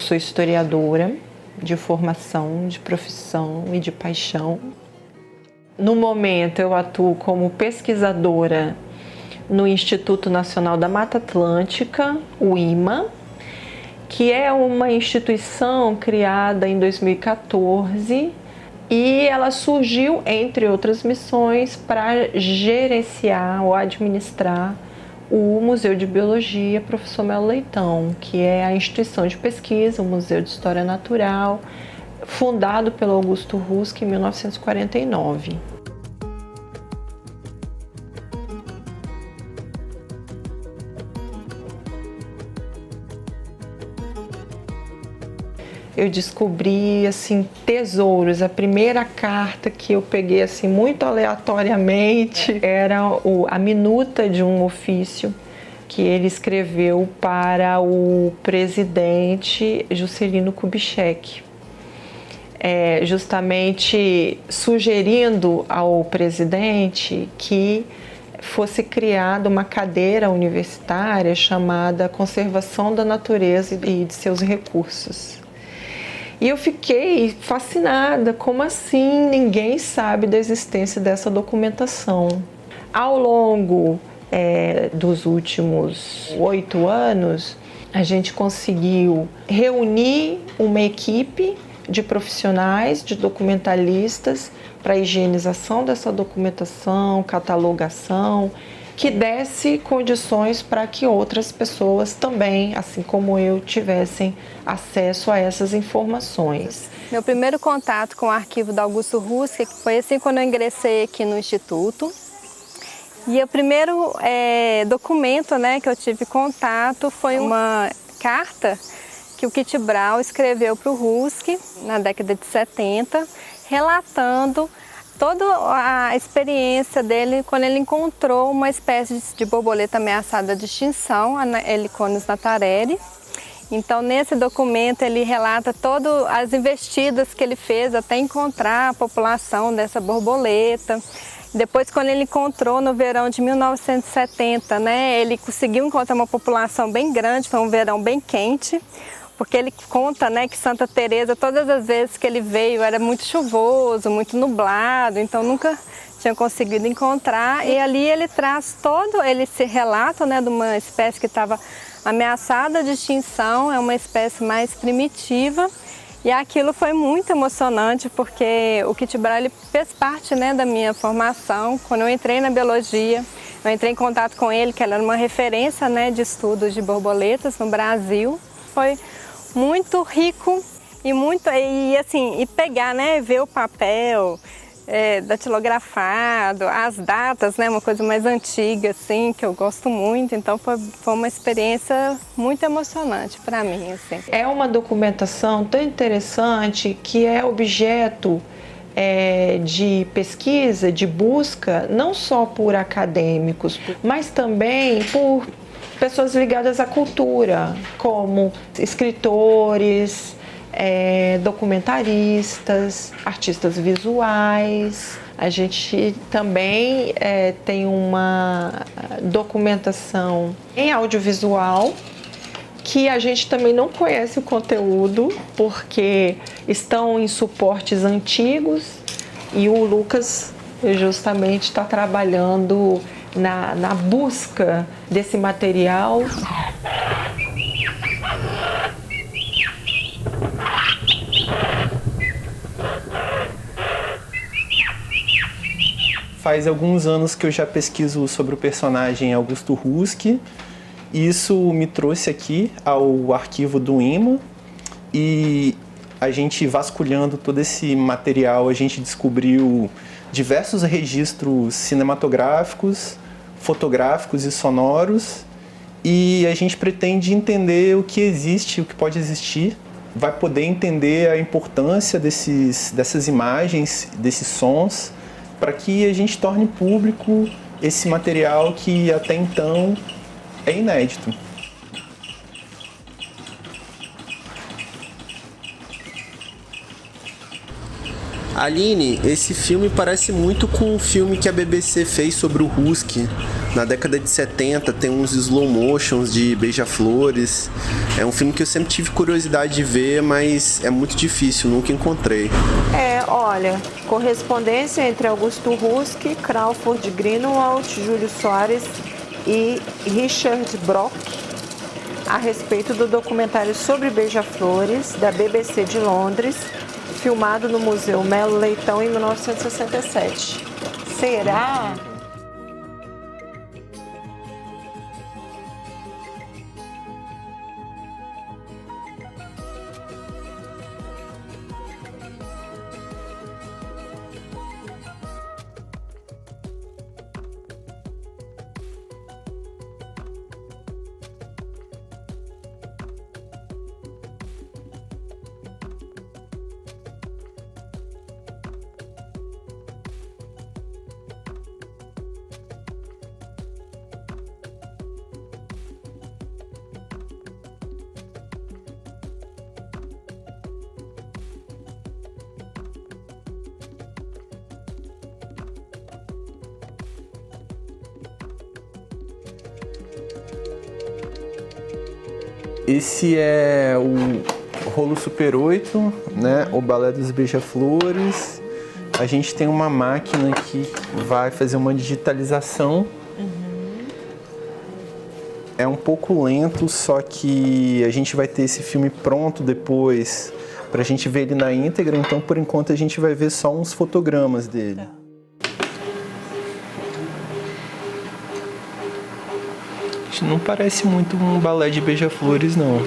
sou historiadora de formação, de profissão e de paixão. No momento, eu atuo como pesquisadora no Instituto Nacional da Mata Atlântica, o IMA, que é uma instituição criada em 2014 e ela surgiu, entre outras missões, para gerenciar ou administrar o Museu de Biologia Professor Melo Leitão, que é a instituição de pesquisa, o Museu de História Natural, fundado pelo Augusto Rusk em 1949. Eu descobri assim tesouros. A primeira carta que eu peguei assim muito aleatoriamente era a minuta de um ofício que ele escreveu para o presidente Juscelino Kubitschek, justamente sugerindo ao presidente que fosse criada uma cadeira universitária chamada Conservação da Natureza e de seus Recursos. E eu fiquei fascinada, como assim ninguém sabe da existência dessa documentação? Ao longo dos últimos 8 anos, a gente conseguiu reunir uma equipe de profissionais, de documentalistas, para a higienização dessa documentação, catalogação, que desse condições para que outras pessoas também, assim como eu, tivessem acesso a essas informações. Meu primeiro contato com o arquivo do Augusto Rusk foi assim quando eu ingressei aqui no Instituto. E o primeiro documento, que eu tive contato foi uma carta que o Kit Brau escreveu para o Rusk na década de 70, relatando toda a experiência dele quando ele encontrou uma espécie de borboleta ameaçada de extinção, a Heliconis natareri. Então, nesse documento, ele relata todas as investidas que ele fez até encontrar a população dessa borboleta. Depois, quando ele encontrou no verão de 1970, ele conseguiu encontrar uma população bem grande, foi um verão bem quente. Porque ele conta que Santa Teresa, todas as vezes que ele veio, era muito chuvoso, muito nublado, então nunca tinha conseguido encontrar. E ali ele traz esse relato de uma espécie que estava ameaçada de extinção, é uma espécie mais primitiva. E aquilo foi muito emocionante, porque o Kit Brau ele fez parte da minha formação. Quando eu entrei na biologia, eu entrei em contato com ele, que era uma referência de estudos de borboletas no Brasil. Foi muito rico e pegar, ver o papel datilografado, as datas, uma coisa mais antiga, assim, que eu gosto muito. Então foi uma experiência muito emocionante para mim, assim. É uma documentação tão interessante que é objeto de pesquisa, de busca, não só por acadêmicos, mas também por pessoas ligadas à cultura, como escritores, documentaristas, artistas visuais. A gente também tem uma documentação em audiovisual, que a gente também não conhece o conteúdo, porque estão em suportes antigos, e o Lucas justamente está trabalhando na busca desse material. Faz alguns anos que eu já pesquiso sobre o personagem Augusto Rusk. Isso me trouxe aqui ao arquivo do IMA, e a gente vasculhando todo esse material, a gente descobriu diversos registros cinematográficos, fotográficos e sonoros, e a gente pretende entender o que existe, o que pode existir, vai poder entender a importância dessas imagens, desses sons, para que a gente torne público esse material que até então é inédito. Aline, esse filme parece muito com um filme que a BBC fez sobre o Rusk, Na década de 70 tem uns slow motions de Beija-Flores. É um filme que eu sempre tive curiosidade de ver, mas é muito difícil, nunca encontrei. Olha, correspondência entre Augusto Husk, Crawford Greenwald, Júlio Soares e Richard Brock a respeito do documentário sobre Beija-Flores, da BBC de Londres, filmado no Museu Melo Leitão em 1967. Será? Esse é o Rolo Super 8, né? O Balé dos Beija-Flores. A gente tem uma máquina que vai fazer uma digitalização. É um pouco lento, só que a gente vai ter esse filme pronto depois pra gente ver ele na íntegra, então por enquanto a gente vai ver só uns fotogramas dele. Não parece muito um balé de Beija-Flores, não.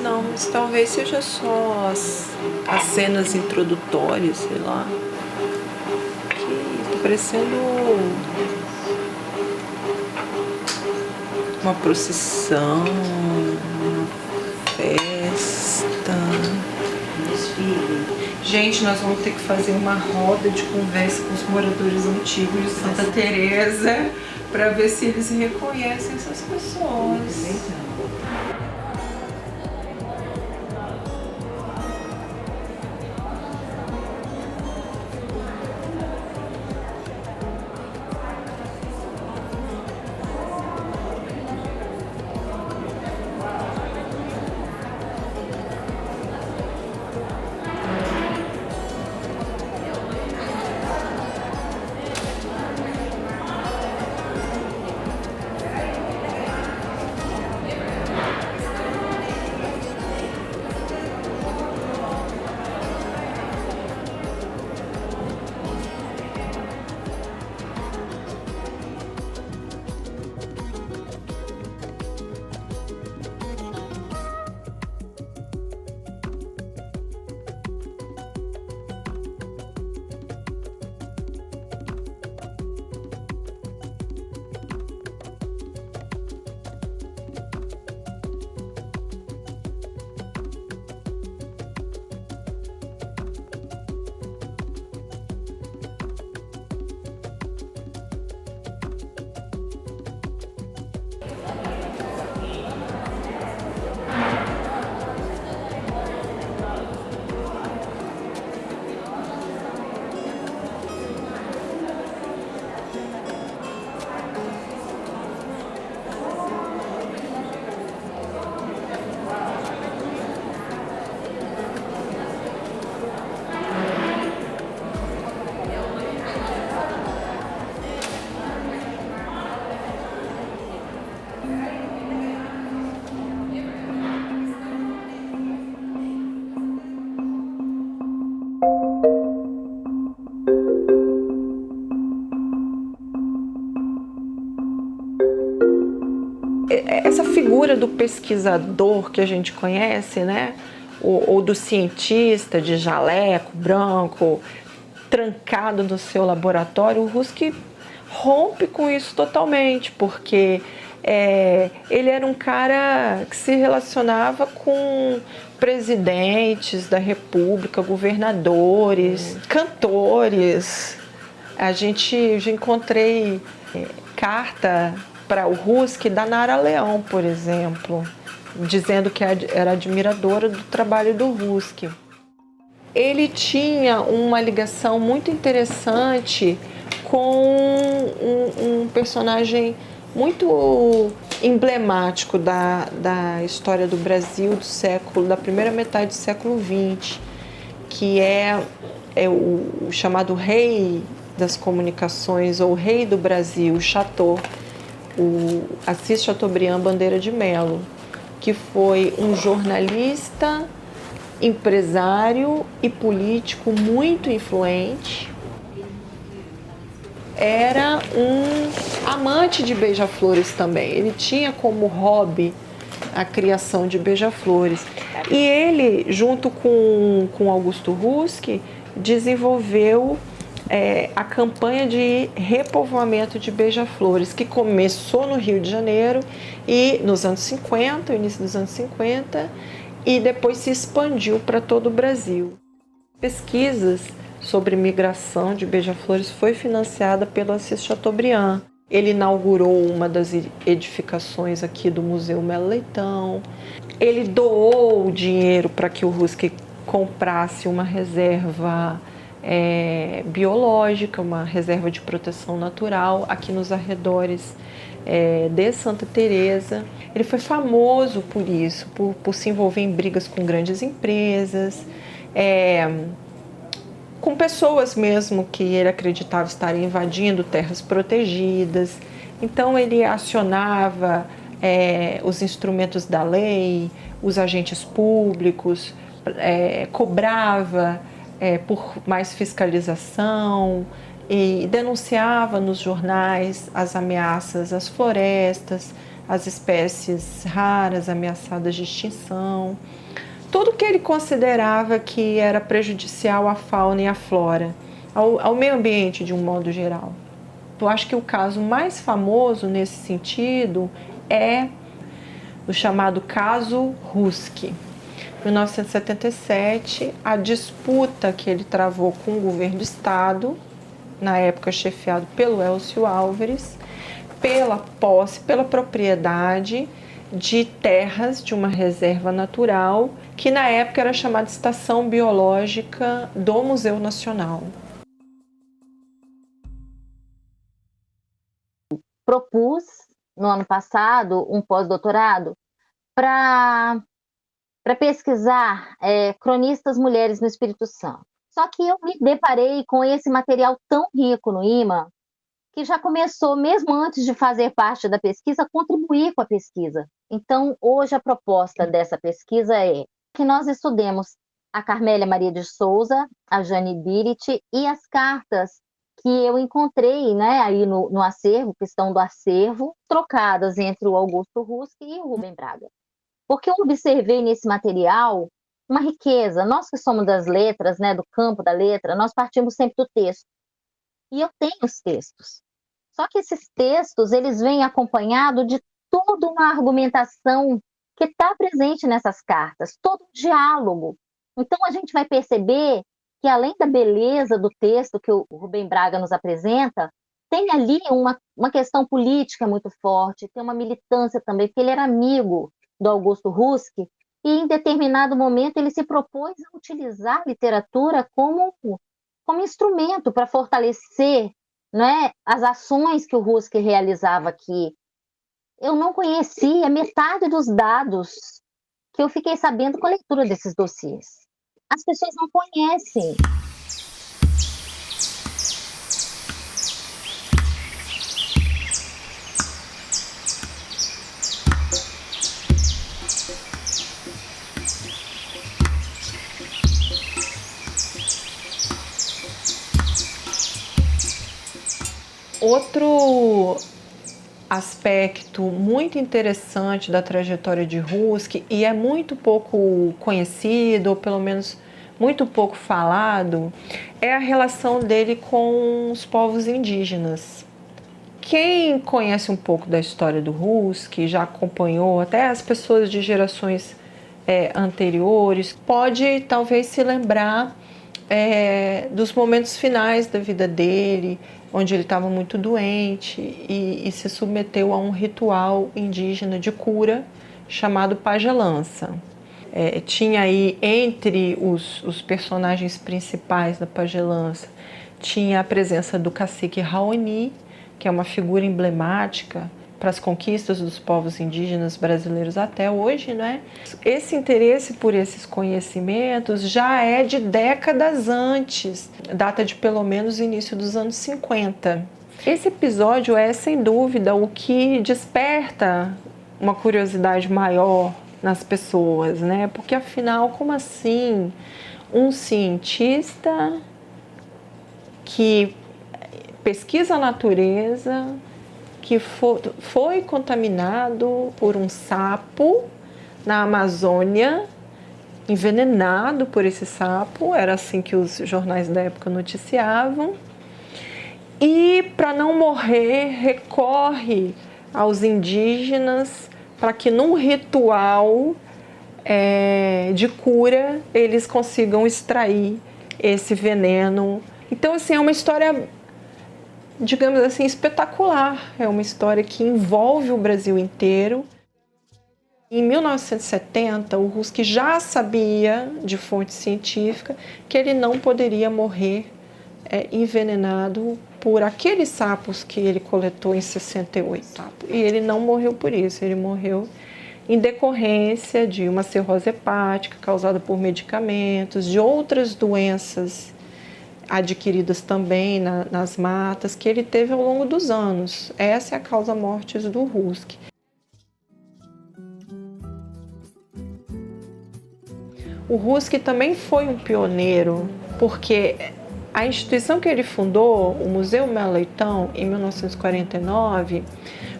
Não, mas talvez seja só as cenas introdutórias, sei lá. Que tá parecendo uma procissão, uma festa, um desfile. Gente, nós vamos ter que fazer uma roda de conversa com os moradores antigos de Santa Teresa para ver se eles reconhecem essas pessoas. Essa figura do pesquisador que a gente conhece, né? Ou do cientista de jaleco branco, trancado no seu laboratório, o Husk rompe com isso totalmente, porque ele era um cara que se relacionava com presidentes da República, governadores, cantores. Eu já encontrei carta para o Husk da Nara Leão, por exemplo, dizendo que era admiradora do trabalho do Husk. Ele tinha uma ligação muito interessante com um personagem muito emblemático da história do Brasil da primeira metade do século XX, que é o chamado rei das comunicações, ou rei do Brasil, Chateau, o Assis Chateaubriand Bandeira de Melo, que foi um jornalista, empresário e político muito influente. Era um amante de beija-flores também. Ele tinha como hobby a criação de beija-flores. E ele, junto com Augusto Husk, desenvolveu a campanha de repovoamento de beija-flores, que começou no Rio de Janeiro e nos anos 50, início dos anos 50, e depois se expandiu para todo o Brasil. Pesquisas sobre migração de beija-flores foi financiada pelo Assis Chateaubriand. Ele inaugurou uma das edificações aqui do Museu Melo Leitão. Ele doou o dinheiro para que o Husk comprasse uma reserva biológica, uma reserva de proteção natural aqui nos arredores de Santa Teresa. Ele foi famoso por isso, por se envolver em brigas com grandes empresas, com pessoas mesmo que ele acreditava estarem invadindo terras protegidas. Então ele acionava os instrumentos da lei, os agentes públicos, cobrava por mais fiscalização e denunciava nos jornais as ameaças às florestas, às espécies raras ameaçadas de extinção. Tudo que ele considerava que era prejudicial à fauna e à flora, ao meio ambiente de um modo geral. Eu acho que o caso mais famoso nesse sentido é o chamado caso Husk. Em 1977, a disputa que ele travou com o governo do estado, na época chefiado pelo Elcio Álvares, pela posse, pela propriedade de terras de uma reserva natural, que na época era chamada Estação Biológica do Museu Nacional. Propus, no ano passado, um pós-doutorado para pesquisar cronistas mulheres no Espírito Santo. Só que eu me deparei com esse material tão rico no IMA, que já começou, mesmo antes de fazer parte da pesquisa, a contribuir com a pesquisa. Então, hoje a proposta dessa pesquisa é que nós estudemos a Carmélia Maria de Souza, a Jane Birit e as cartas que eu encontrei, né, aí no acervo, que estão do acervo, trocadas entre o Augusto Husk e o Rubem Braga. Porque eu observei nesse material uma riqueza. Nós que somos das letras, né, do campo da letra, nós partimos sempre do texto. E eu tenho os textos. Só que esses textos, eles vêm acompanhados de toda uma argumentação que está presente nessas cartas, todo um diálogo. Então, a gente vai perceber que, além da beleza do texto que o Rubem Braga nos apresenta, tem ali uma questão política muito forte, tem uma militância também, porque ele era amigo do Augusto Husk, e em determinado momento ele se propôs a utilizar a literatura como instrumento para fortalecer, né, as ações que o Husk realizava aqui. Eu não conhecia metade dos dados que eu fiquei sabendo com a leitura desses dossiês. As pessoas não conhecem. Outro aspecto muito interessante da trajetória de Husk, e é muito pouco conhecido, ou pelo menos muito pouco falado, é a relação dele com os povos indígenas. Quem conhece um pouco da história do Husk, já acompanhou, até as pessoas de gerações anteriores, pode talvez se lembrar dos momentos finais da vida dele, onde ele estava muito doente e se submeteu a um ritual indígena de cura chamado pagelança. Tinha aí, entre os personagens principais da pagelança, tinha a presença do cacique Raoni, que é uma figura emblemática para as conquistas dos povos indígenas brasileiros até hoje, né? Esse interesse por esses conhecimentos já é de décadas antes, data de pelo menos o início dos anos 50. Esse episódio é, sem dúvida, o que desperta uma curiosidade maior nas pessoas, né? Porque afinal, como assim um cientista que pesquisa a natureza, que foi contaminado por um sapo na Amazônia, envenenado por esse sapo, era assim que os jornais da época noticiavam, e para não morrer recorre aos indígenas para que num ritual de cura eles consigam extrair esse veneno. Então, assim, é uma história, digamos assim, espetacular. É uma história que envolve o Brasil inteiro. Em 1970, o Rusk já sabia, de fonte científica, que ele não poderia morrer envenenado por aqueles sapos que ele coletou em 68. E ele não morreu por isso, ele morreu em decorrência de uma cirrose hepática causada por medicamentos, de outras doenças adquiridas também nas matas, que ele teve ao longo dos anos. Essa é a causa mortis do Rusk. O Rusk também foi um pioneiro, porque a instituição que ele fundou, o Museu Melo Leitão, em 1949,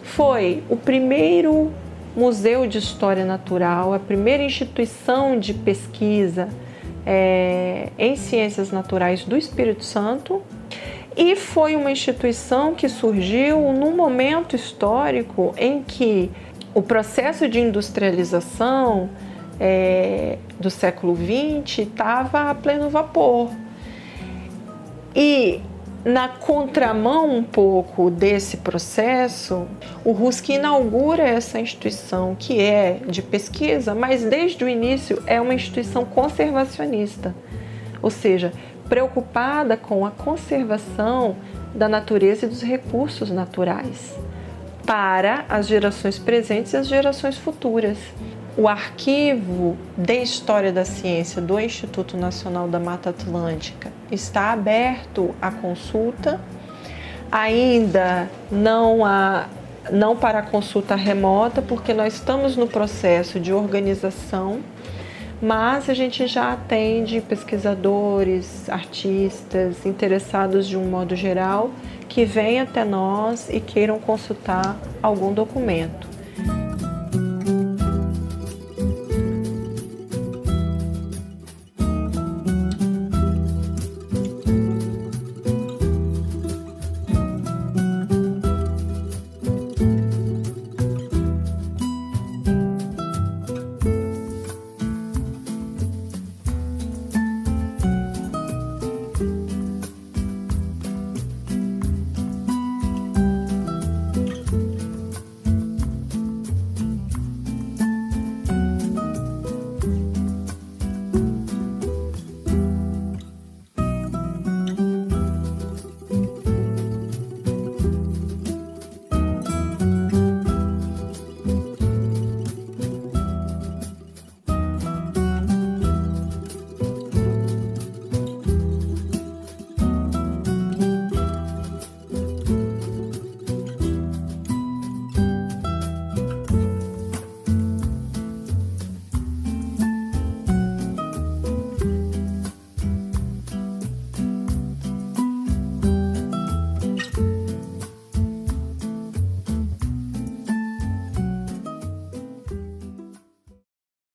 foi o primeiro museu de história natural, a primeira instituição de pesquisa em ciências naturais do Espírito Santo, e foi uma instituição que surgiu num momento histórico em que o processo de industrialização do século XX estava a pleno vapor. E na contramão um pouco desse processo, o Rusk inaugura essa instituição que é de pesquisa, mas desde o início é uma instituição conservacionista, ou seja, preocupada com a conservação da natureza e dos recursos naturais para as gerações presentes e as gerações futuras. O arquivo de História da Ciência do Instituto Nacional da Mata Atlântica está aberto à consulta, ainda não para a consulta remota, porque nós estamos no processo de organização, mas a gente já atende pesquisadores, artistas, interessados de um modo geral, que vêm até nós e queiram consultar algum documento.